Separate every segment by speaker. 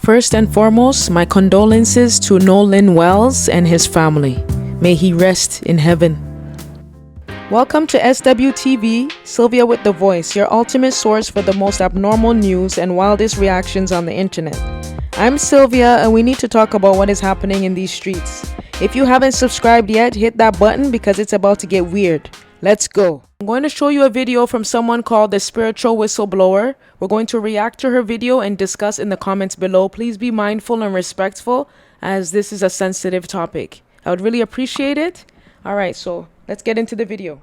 Speaker 1: First and foremost, my condolences to Nolan Wells and his family. May he rest in heaven. Welcome to SWTV, Sylvia with the Voice, your ultimate source for the most abnormal news and wildest reactions on the internet. I'm Sylvia, and we need to talk about what is happening in these streets. If you haven't subscribed yet, hit that button because it's about to get weird. Let's go. I'm going to show you a video from someone called the Spiritual Whistleblower. We're going to react to her video and discuss in the comments below. Please be mindful and respectful as this is a sensitive topic. I would really appreciate it. All right, so let's get into the video.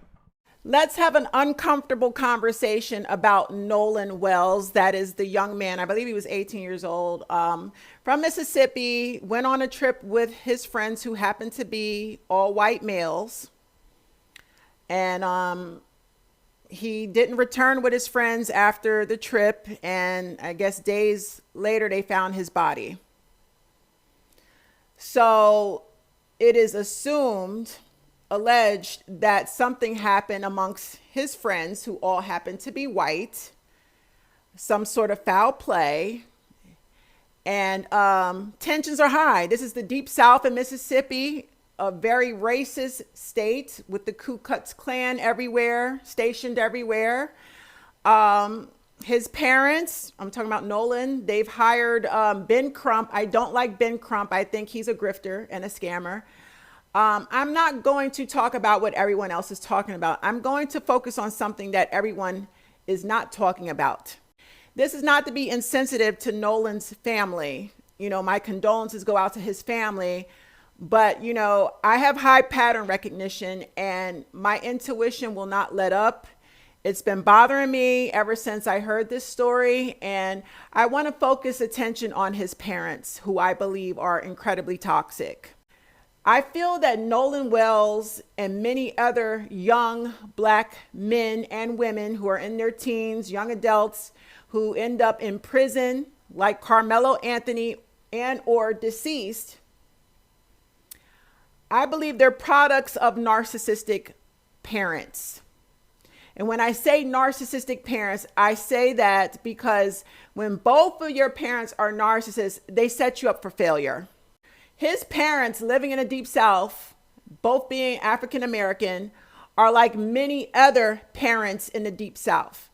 Speaker 2: Let's have an uncomfortable conversation about Nolan Wells. That is the young man, I believe he was 18 years old, from Mississippi, went on a trip with his friends who happened to be all white males. And he didn't return with his friends after the trip. And I guess days later, they found his body. So it is alleged that something happened amongst his friends who all happened to be white, some sort of foul play, and tensions are high. This is the Deep South in Mississippi, a very racist state with the Ku Klux Klan everywhere, stationed everywhere. His parents, I'm talking about Nolan, they've hired Ben Crump. I don't like Ben Crump. I think he's a grifter and a scammer. I'm not going to talk about what everyone else is talking about. I'm going to focus on something that everyone is not talking about. This is not to be insensitive to Nolan's family. You know, my condolences go out to his family. But, you know, I have high pattern recognition and my intuition will not let up. It's been bothering me ever since I heard this story. And I want to focus attention on his parents, who I believe are incredibly toxic. I feel that Nolan Wells and many other young black men and women who are in their teens, young adults who end up in prison, like Carmelo Anthony and or deceased, I believe they're products of narcissistic parents. And when I say narcissistic parents, I say that because when both of your parents are narcissists, they set you up for failure. His parents living in the Deep South, both being African American, are like many other parents in the Deep South.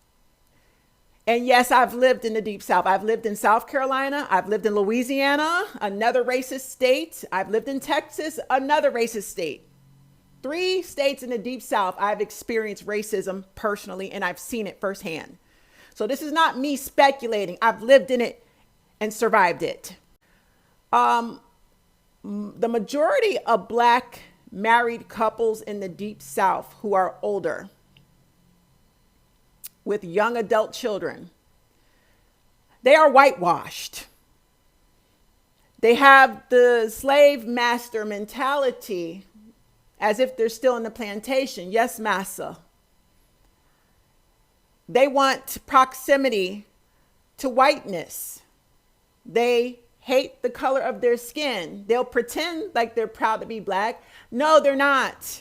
Speaker 2: And yes, I've lived in the Deep South. I've lived in South Carolina. I've lived in Louisiana, another racist state. I've lived in Texas, another racist state. 3 states in the Deep South, I've experienced racism personally, and I've seen it firsthand. So this is not me speculating. I've lived in it and survived it. The majority of black married couples in the Deep South who are older, with young adult children, they are whitewashed. They have the slave master mentality as if they're still in the plantation. Yes, massa. They want proximity to whiteness. They hate the color of their skin. They'll pretend like they're proud to be black. No, they're not.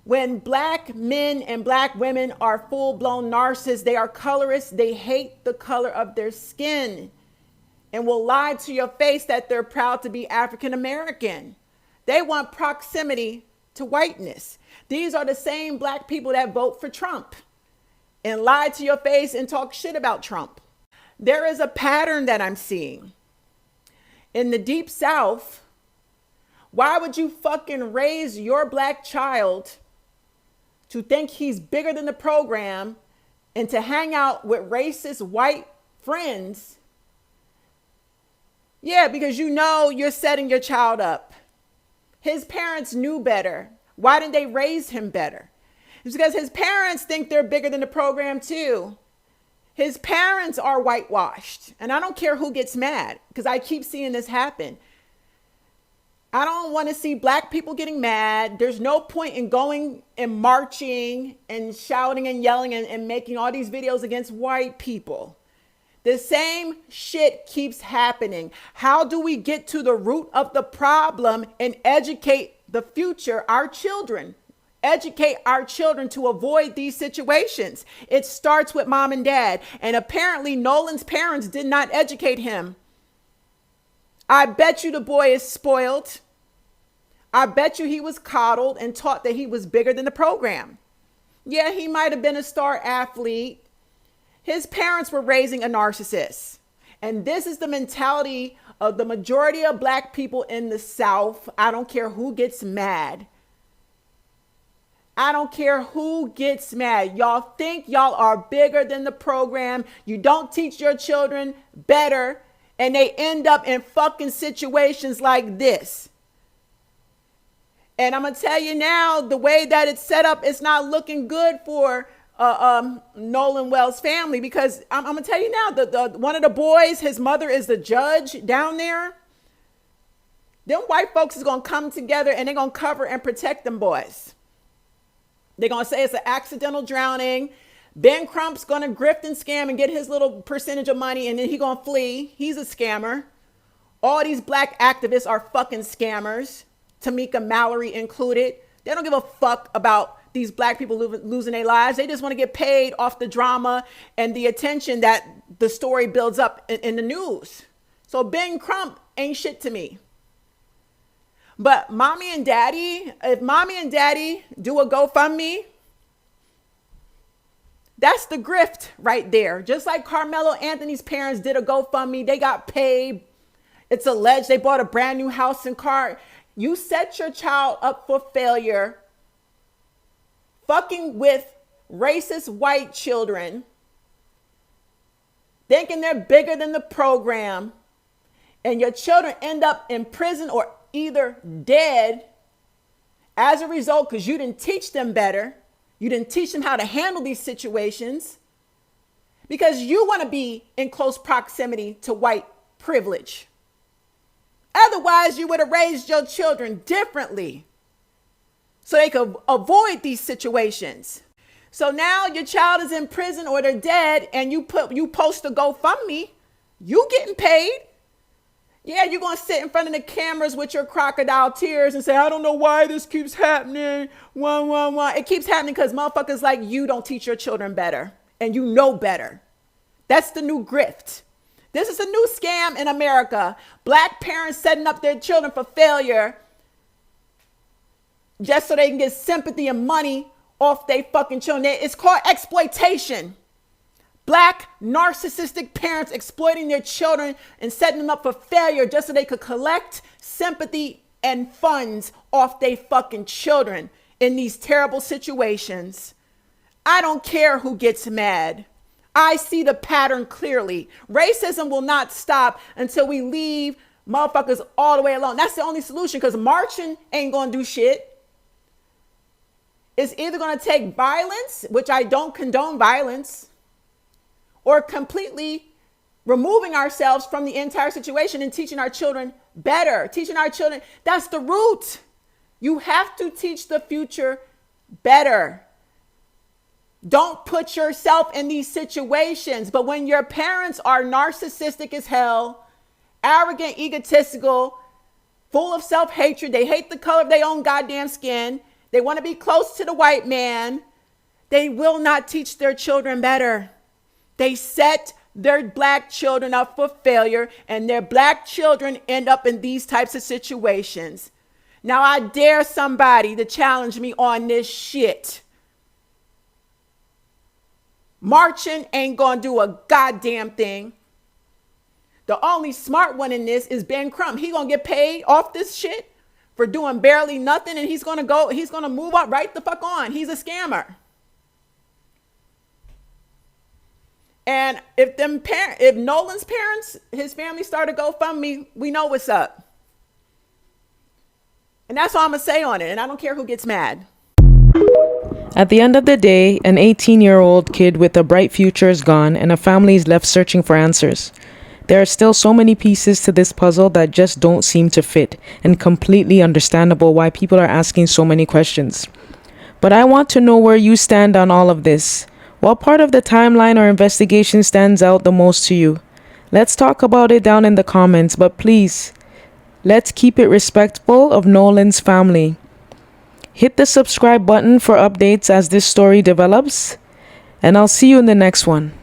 Speaker 2: When black men and black women are full-blown narcissists, they are colorists. They hate the color of their skin and will lie to your face that they're proud to be African American. They want proximity to whiteness. These are the same black people that vote for Trump and lie to your face and talk shit about Trump. There is a pattern that I'm seeing. In the Deep South, why would you fucking raise your black child to think he's bigger than the program and to hang out with racist white friends? Yeah, because you know you're setting your child up. His parents knew better. Why didn't they raise him better? It's because his parents think they're bigger than the program too. His parents are whitewashed. And I don't care who gets mad because I keep seeing this happen. I don't want to see black people getting mad. There's no point in going and marching and shouting and yelling and making all these videos against white people. The same shit keeps happening. How do we get to the root of the problem and educate the future, our children? Educate our children to avoid these situations. It starts with mom and dad. And apparently Nolan's parents did not educate him I bet you the boy is spoiled. I bet you he was coddled and taught that he was bigger than the program. Yeah, he might have been a star athlete. His parents were raising a narcissist. And this is the mentality of the majority of black people in the South. I don't care who gets mad. I don't care who gets mad. Y'all think y'all are bigger than the program. You don't teach your children better. And they end up in fucking situations like this. And I'm going to tell you now, the way that it's set up, it's not looking good for Nolan Wells' family, because I'm going to tell you now, one of the boys, his mother is the judge down there. Them white folks is going to come together and they're going to cover and protect them boys. They're going to say it's an accidental drowning. Ben Crump's going to grift and scam and get his little percentage of money, and then he's going to flee. He's a scammer. All these black activists are fucking scammers. Tamika Mallory included. They don't give a fuck about these black people losing their lives. They just want to get paid off the drama and the attention that the story builds up in the news. So Ben Crump ain't shit to me. But mommy and daddy, if mommy and daddy do a GoFundMe, that's the grift right there. Just like Carmelo Anthony's parents did a GoFundMe, they got paid. It's alleged they bought a brand new house and car. You set your child up for failure, fucking with racist white children, thinking they're bigger than the program, and your children end up in prison or either dead as a result because you didn't teach them better. You didn't teach them how to handle these situations because you want to be in close proximity to white privilege. Otherwise, you would have raised your children differently so they could avoid these situations. So now your child is in prison or they're dead and you post a GoFundMe, you getting paid. Yeah, you're going to sit in front of the cameras with your crocodile tears and say, I don't know why this keeps happening. It keeps happening because motherfuckers like you don't teach your children better and you know better. That's the new grift. This is a new scam in America. Black parents setting up their children for failure just so they can get sympathy and money off their fucking children. It's called exploitation. Black narcissistic parents exploiting their children and setting them up for failure just so they could collect sympathy and funds off their fucking children in these terrible situations. I don't care who gets mad. I see the pattern clearly. Racism will not stop until we leave motherfuckers all the way alone. That's the only solution because marching ain't going to do shit. It's either going to take violence, which I don't condone violence, or completely removing ourselves from the entire situation and teaching our children better. Teaching our children, that's the root. You have to teach the future better. Don't put yourself in these situations. But when your parents are narcissistic as hell, arrogant, egotistical, full of self-hatred, they hate the color of their own goddamn skin, they want to be close to the white man, they will not teach their children better. They set their black children up for failure, and their black children end up in these types of situations. Now I dare somebody to challenge me on this shit. Marching ain't gonna do a goddamn thing. The only smart one in this is Ben Crump. He gonna get paid off this shit for doing barely nothing, and he's gonna move up right the fuck on. He's a scammer. And if Nolan's parents, his family started GoFundMe, we know what's up. And that's all I'm gonna say on it. And I don't care who gets mad.
Speaker 1: At the end of the day, an 18-year-old kid with a bright future is gone and a family is left searching for answers. There are still so many pieces to this puzzle that just don't seem to fit, and completely understandable why people are asking so many questions. But I want to know where you stand on all of this. What part of the timeline or investigation stands out the most to you? Let's talk about it down in the comments, but please, let's keep it respectful of Nolan's family. Hit the subscribe button for updates as this story develops, and I'll see you in the next one.